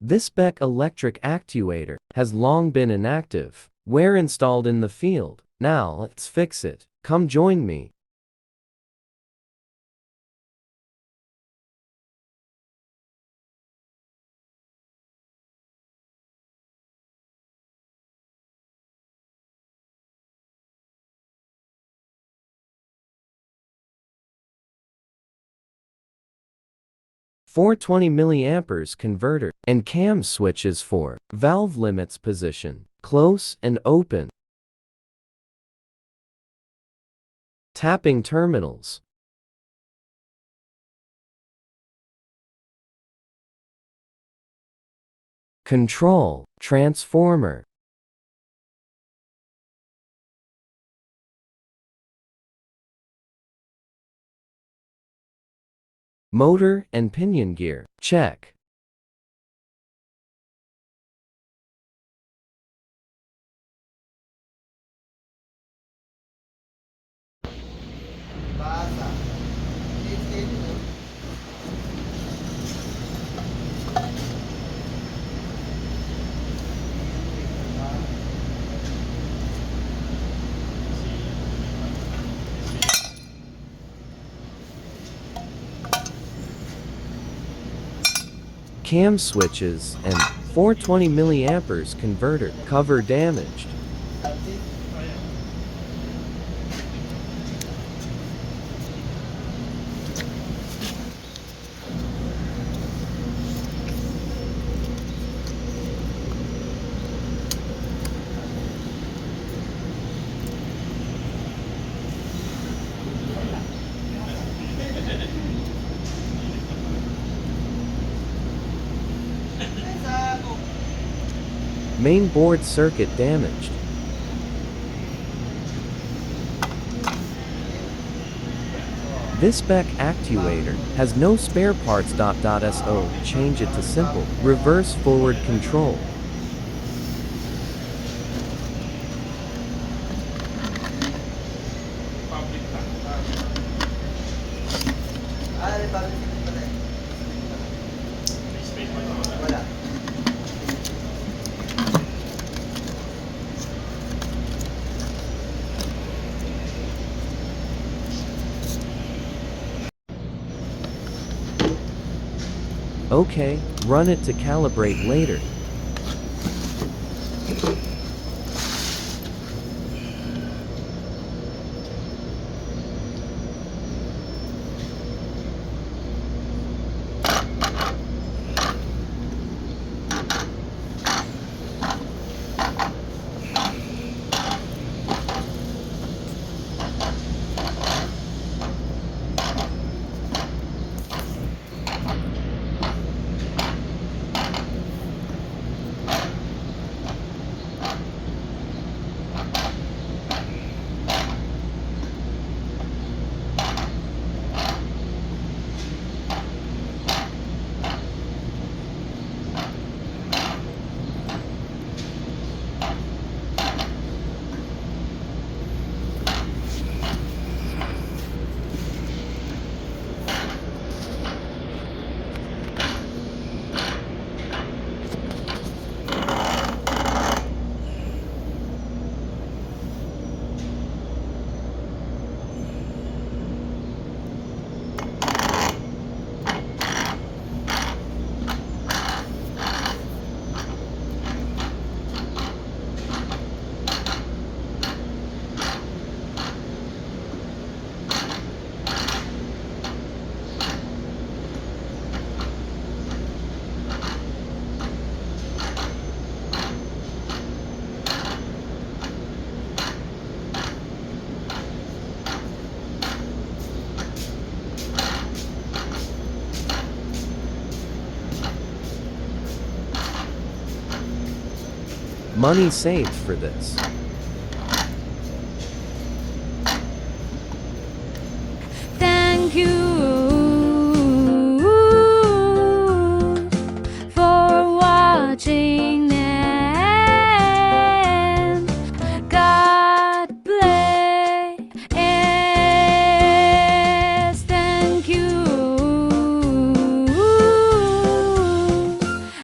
This Beck electric actuator has long been inactive. We're installed in the field. Now let's fix it. Come join me. Four 20 milliamperes converter and cam switches for valve limits position, close and open. Tapping terminals. Control, transformer. Motor and pinion gear, check. Cam switches and 420 milliamperes converter cover damaged. Main board circuit damaged. This Beck actuator has no spare parts. So change it to simple reverse forward control. Okay, run it to calibrate later. Money saved for this.